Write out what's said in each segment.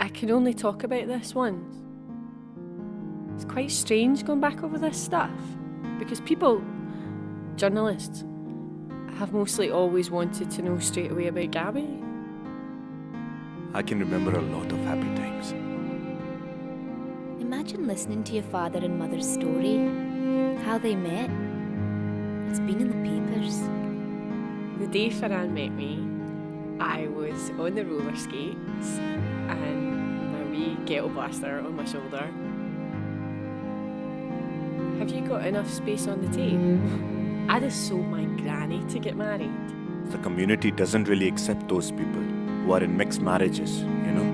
I can only talk about this once. It's quite strange going back over this stuff because people, journalists, have mostly always wanted to know straight away about Gabby. I can remember a lot of happy times. Imagine listening to your father and mother's story, how they met. It's been in the papers. The day Farhan met me, I was on the roller skates and my wee ghetto blaster on my shoulder. Have you got enough space on the tape? I'd have sold my granny to get married. The community doesn't really accept those people who are in mixed marriages, you know?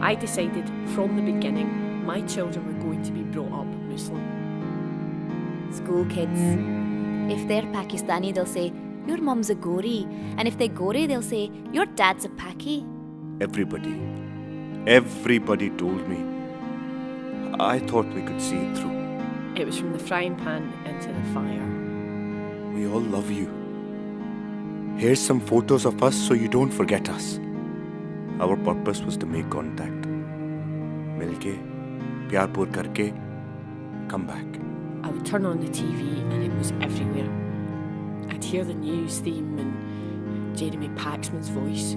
I decided from the beginning my children were going to be brought up Muslim. School kids. If they're Pakistani, they'll say, your mum's a Gori. And if they're Gori, they'll say, your dad's a Paki. Everybody told me. I thought we could see it through. It was from the frying pan into the fire. We all love you. Here's some photos of us so you don't forget us. Our purpose was to make contact. Milke, pyar pur karke, come back. I would turn on the TV and it was everywhere. I'd hear the news theme and Jeremy Paxman's voice.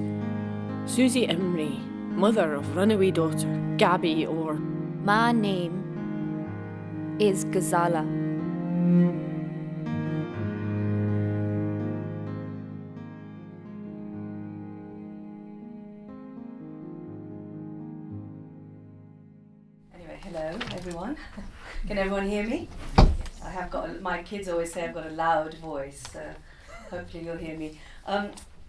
Susie Imrie, mother of runaway daughter Gabby, or My name is Ghazala. Anyway, hello everyone. Can everyone hear me? I have got, my kids always say I've got a loud voice, so hopefully you'll hear me.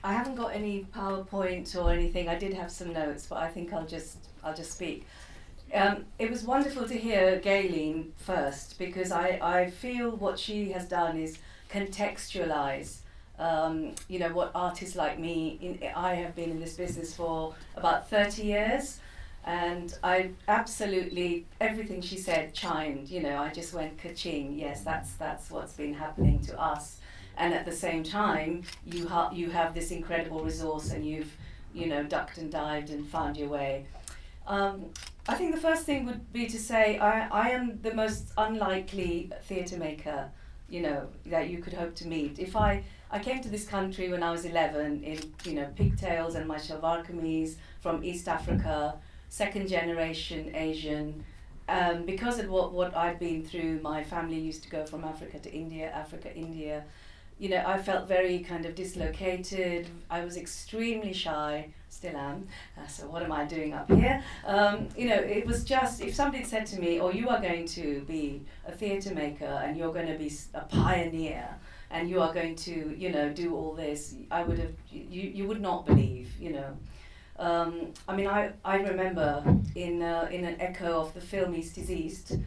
I haven't got any PowerPoint or anything. I did have some notes, but I think I'll just speak. It was wonderful to hear Gayleen first, because I feel what she has done is contextualize what artists like me, I have been in this business for about 30 years, and I absolutely, everything she said chimed, I just went ka-ching, yes, that's what's been happening to us. And at the same time, you have this incredible resource, and you've, ducked and dived and found your way. I think the first thing would be to say I am the most unlikely theatre maker, that you could hope to meet. If I came to this country when I was 11 in, pigtails and my shalwar kameez from East Africa, second generation Asian. Because of what I'd been through, my family used to go from Africa to India, Africa, India. I felt very kind of dislocated. I was extremely shy, still am. So what am I doing up here? It was just, if somebody said to me, you are going to be a theatre maker and you're going to be a pioneer and you are going to, do all this, I would have, you would not believe, I remember in an echo of the film East is East,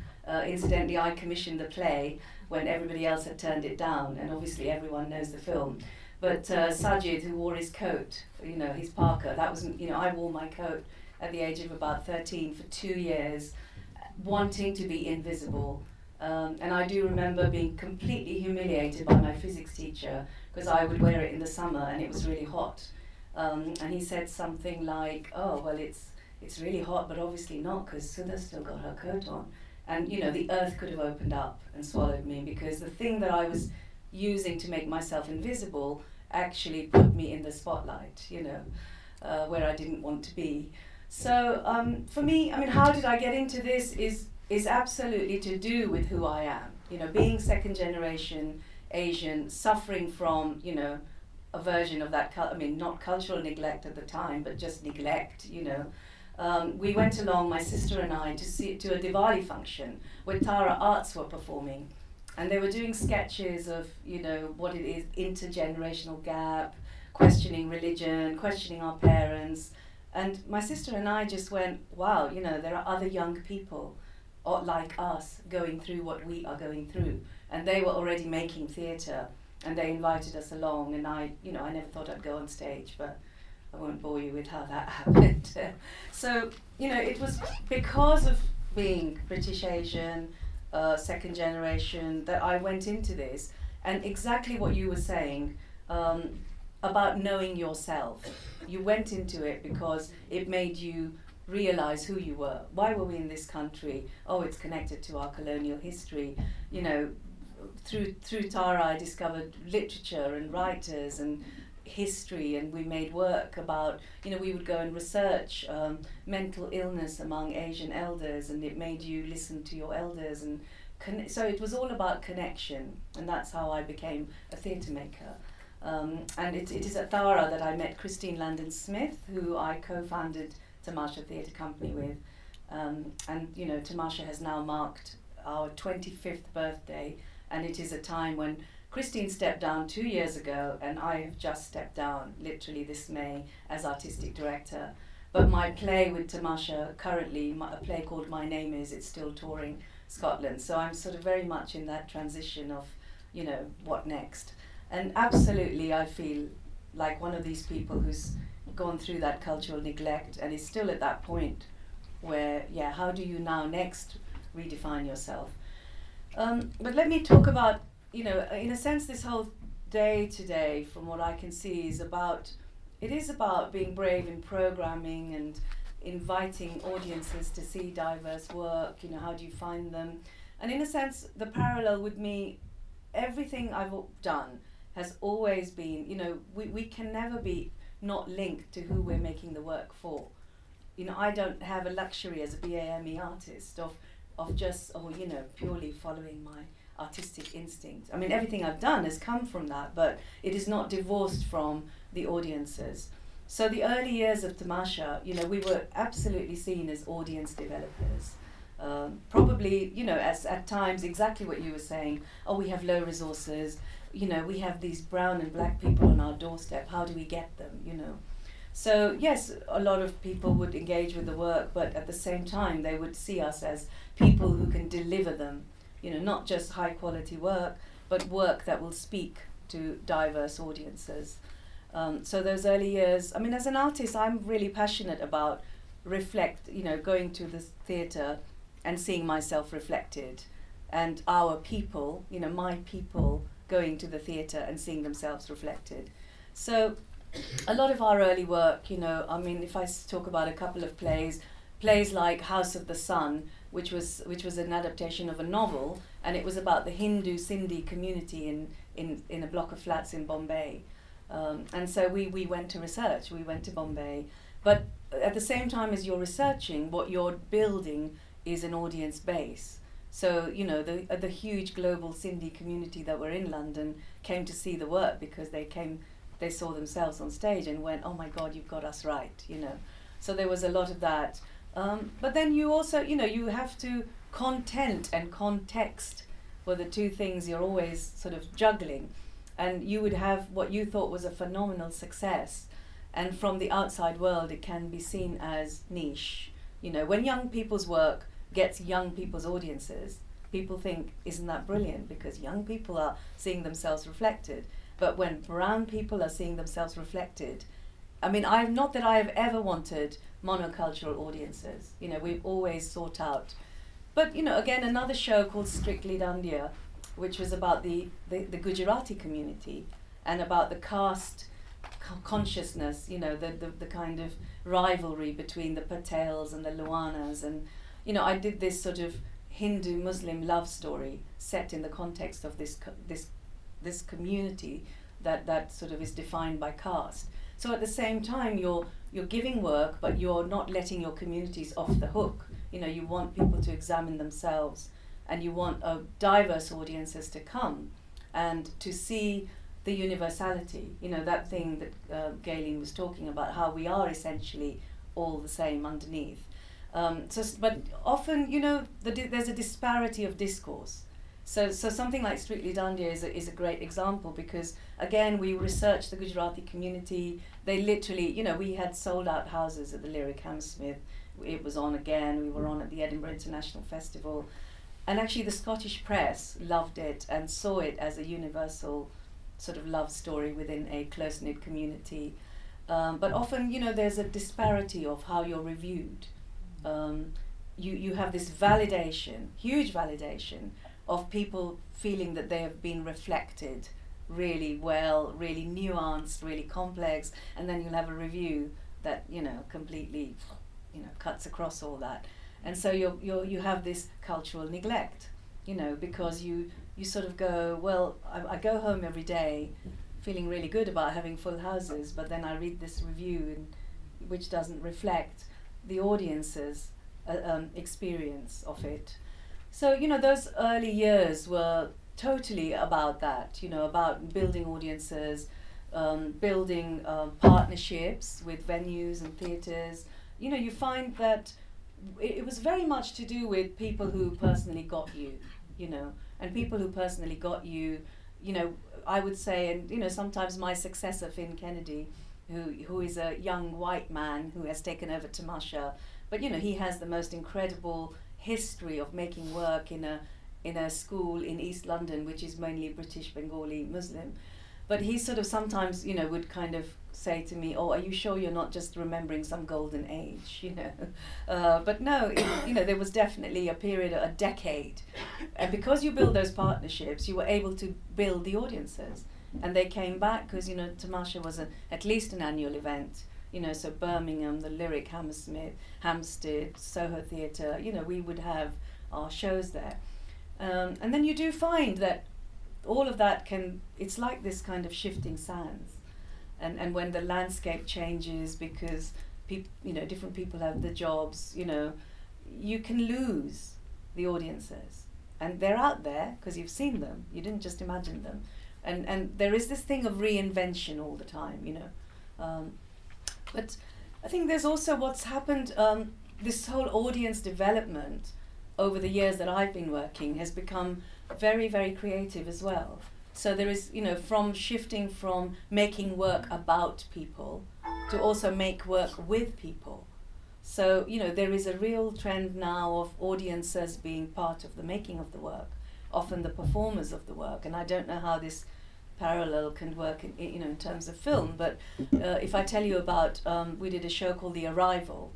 incidentally I commissioned the play when everybody else had turned it down, and obviously everyone knows the film. But Sajid, who wore his coat, his parka, that was, I wore my coat at the age of about 13 for 2 years, wanting to be invisible. And I do remember being completely humiliated by my physics teacher, because I would wear it in the summer and it was really hot. And he said something like, it's really hot, but obviously not, because Sudha's still got her coat on. And, the earth could have opened up and swallowed me, because the thing that I was using to make myself invisible actually put me in the spotlight, where I didn't want to be. So for me, how did I get into this is absolutely to do with who I am. Being second generation Asian, suffering from, a version of that, not cultural neglect at the time, but just neglect, We went along, my sister and I, to a Diwali function where Tara Arts were performing, and they were doing sketches of, what it is, intergenerational gap, questioning religion, questioning our parents, and my sister and I just went, wow, there are other young people like us going through what we are going through, and they were already making theatre, and they invited us along, and I never thought I'd go on stage, but I won't bore you with how that happened. So, it was because of being British Asian, second generation, that I went into this. And exactly what you were saying about knowing yourself. You went into it because it made you realize who you were. Why were we in this country? Oh, it's connected to our colonial history. You know, through Tara I discovered literature and writers and history, and we made work about, you know, we would go and research mental illness among Asian elders, and it made you listen to your elders, and so it was all about connection, and that's how I became a theatre maker. And it is at Tara that I met Kristine Landon Smith, who I co-founded Tamasha Theatre Company with, and you know, Tamasha has now marked our 25th birthday, and it is a time when Kristine stepped down 2 years ago, and I have just stepped down literally this May as artistic director. But my play with Tamasha currently, a play called My Name Is, it's still touring Scotland. So I'm sort of very much in that transition of, you know, what next. And absolutely I feel like one of these people who's gone through that cultural neglect and is still at that point where, yeah, how do you now next redefine yourself? But let me talk about, you know, in a sense, this whole day today, from what I can see, is about being brave in programming and inviting audiences to see diverse work. You know, how do you find them? And in a sense, the parallel with me, everything I've done has always been, you know, we can never be not linked to who we're making the work for. You know, I don't have a luxury as a BAME artist of just, you know, purely following my artistic instinct. I mean, everything I've done has come from that, but it is not divorced from the audiences. So the early years of Tamasha, you know, we were absolutely seen as audience developers. Probably, you know, as at times exactly what you were saying, oh, we have low resources, you know, we have these brown and black people on our doorstep, how do we get them, you know? So yes, a lot of people would engage with the work, but at the same time they would see us as people who can deliver them, you know, not just high quality work, but work that will speak to diverse audiences. So those early years, I mean, as an artist, I'm really passionate about going to the theatre and seeing myself reflected, and our people, you know, my people going to the theatre and seeing themselves reflected. So a lot of our early work, you know, I mean, if I talk about a couple of plays like House of the Sun, which was an adaptation of a novel, and it was about the Hindu Sindhi community in a block of flats in Bombay. And so we went to research, we went to Bombay. But at the same time as you're researching, what you're building is an audience base. So, you know, the huge global Sindhi community that were in London came to see the work because they saw themselves on stage and went, oh my God, you've got us right, you know. So there was a lot of that. But then you also, you know, you have to content and context were the two things you're always sort of juggling. And you would have what you thought was a phenomenal success, and from the outside world it can be seen as niche. You know, when young people's work gets young people's audiences, people think, isn't that brilliant? Because young people are seeing themselves reflected. But when brown people are seeing themselves reflected, I mean, not that I have ever wanted monocultural audiences. You know, we've always sought out. But, you know, again, another show called Strictly Dandia, which was about the Gujarati community and about the caste consciousness, you know, the kind of rivalry between the Patels and the Luanas. And, you know, I did this sort of Hindu-Muslim love story set in the context of this community that sort of is defined by caste. So at the same time, you're giving work, but you're not letting your communities off the hook. You know, you want people to examine themselves, and you want diverse audiences to come and to see the universality, you know, that thing that Galen was talking about, how we are essentially all the same underneath. But often, you know, there's a disparity of discourse. So something like Strictly Dandia is a great example, because again, we researched the Gujarati community. They literally, you know, we had sold out houses at the Lyric Hammersmith. It was on again. We were on at the Edinburgh International Festival. And actually the Scottish press loved it and saw it as a universal sort of love story within a close-knit community. But often, you know, there's a disparity of how you're reviewed. You have this validation, huge validation, of people feeling that they have been reflected really well, really nuanced, really complex, and then you'll have a review that, you know, completely, cuts across all that. And so you have this cultural neglect, because you sort of go, well, I go home every day feeling really good about having full houses, but then I read this review which doesn't reflect the audience's experience of it. So, those early years were totally about that, about building audiences, building partnerships with venues and theatres. You find that it was very much to do with people who personally got you, and people who personally got you, I would say, and sometimes my successor, Finn Kennedy, who is a young white man who has taken over Tamasha, but he has the most incredible history of making work in a school in East London, which is mainly British Bengali Muslim. But he sort of sometimes, would kind of say to me, "Oh, are you sure you're not just remembering some golden age?" But no, there was definitely a period, a decade, and because you build those partnerships, you were able to build the audiences, and they came back because Tamasha was at least an annual event. So Birmingham, the Lyric, Hammersmith, Hampstead, Soho Theatre. We would have our shows there, and then you do find that all of that it's like this kind of shifting sands. And when the landscape changes because different people have the jobs, you can lose the audiences. And they're out there because you've seen them. You didn't just imagine them. And there is this thing of reinvention all the time, But I think there's also what's happened, this whole audience development over the years that I've been working has become very, very creative as well. So there is, from shifting from making work about people to also make work with people. So, there is a real trend now of audiences being part of the making of the work, often the performers of the work. And I don't know how this parallel can work in terms of film, but if I tell you about, we did a show called The Arrival,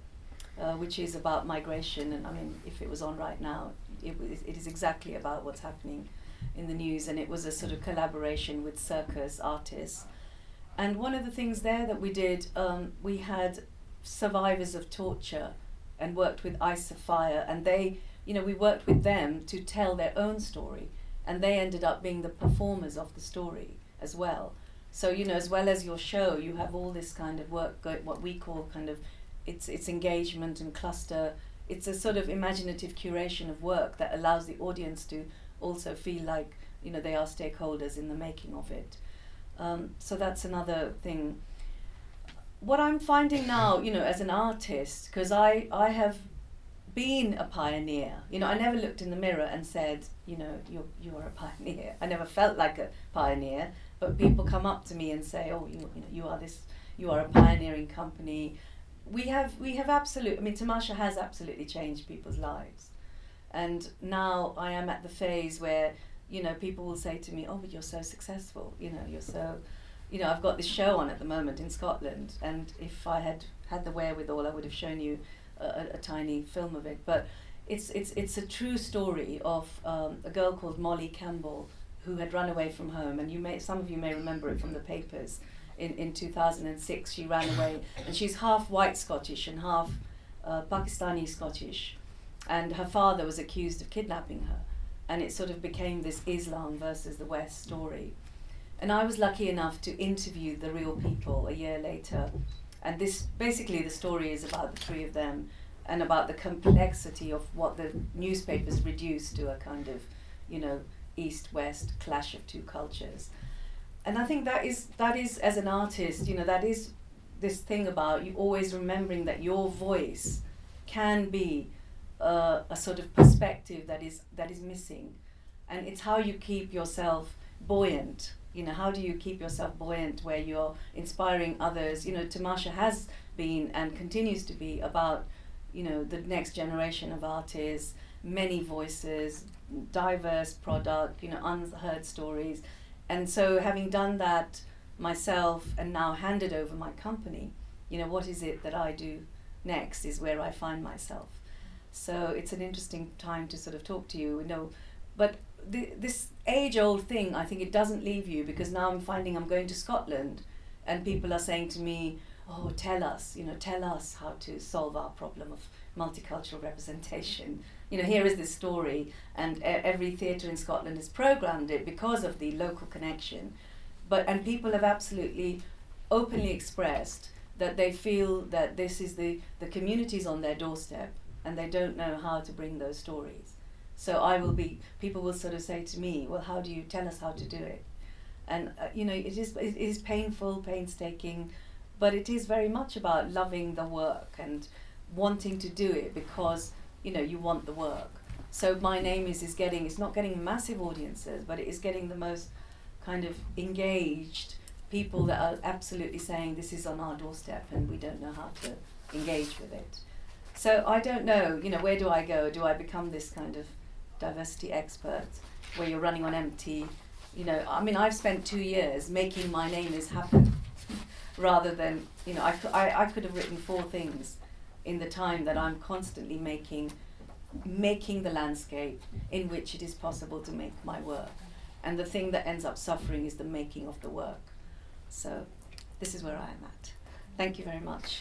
which is about migration, and I mean, if it was on right now, it is exactly about what's happening in the news, and it was a sort of collaboration with circus artists. And one of the things there that we did, we had survivors of torture and worked with Ice of Fire, and they, we worked with them to tell their own story, and they ended up being the performers of the story as well. So, as well as your show, you have all this kind of work, what we call kind of, it's engagement and cluster. It's a sort of imaginative curation of work that allows the audience to also feel like, they are stakeholders in the making of it. So that's another thing. What I'm finding now, as an artist, because I have been a pioneer, I never looked in the mirror and said, you are a pioneer. I never felt like a pioneer, but people come up to me and say, oh, you are a pioneering company. We have absolutely, Tamasha has absolutely changed people's lives. And now I am at the phase where, people will say to me, oh, but you're so successful, you're so, I've got this show on at the moment in Scotland, and if I had the wherewithal, I would have shown you a tiny film of it. But it's a true story of a girl called Molly Campbell who had run away from home, and some of you may remember it from the papers. In 2006, she ran away, and she's half white Scottish and half Pakistani Scottish, and her father was accused of kidnapping her, and it sort of became this Islam versus the West story. And I was lucky enough to interview the real people a year later, and this basically the story is about the three of them and about the complexity of what the newspapers reduced to a kind of, East-West clash of two cultures. And I think that is as an artist, that is this thing about you always remembering that your voice can be a sort of perspective that is missing, and it's how you keep yourself buoyant. How do you keep yourself buoyant where you're inspiring others? Tamasha has been and continues to be about, the next generation of artists, many voices, diverse product, unheard stories. And so having done that myself and now handed over my company, what is it that I do next is where I find myself. So it's an interesting time to sort of talk to you, but this age-old thing, I think it doesn't leave you, because now I'm finding I'm going to Scotland and people are saying to me, oh, tell us how to solve our problem of multicultural representation. Here is this story, and every theatre in Scotland has programmed it because of the local connection. And people have absolutely openly expressed that they feel that this is the communities on their doorstep, and they don't know how to bring those stories. So people will sort of say to me, well, how do you tell us how to do it? And it is painful, painstaking, but it is very much about loving the work and wanting to do it because you want the work. So My Name is it's not getting massive audiences, but it is getting the most kind of engaged people that are absolutely saying this is on our doorstep and we don't know how to engage with it. So I don't know, where do I go? Do I become this kind of diversity expert where you're running on empty? I've spent 2 years making My Name is happen rather than, I could have written 4 things in the time that I'm constantly making the landscape in which it is possible to make my work. And the thing that ends up suffering is the making of the work. So this is where I am at. Thank you very much.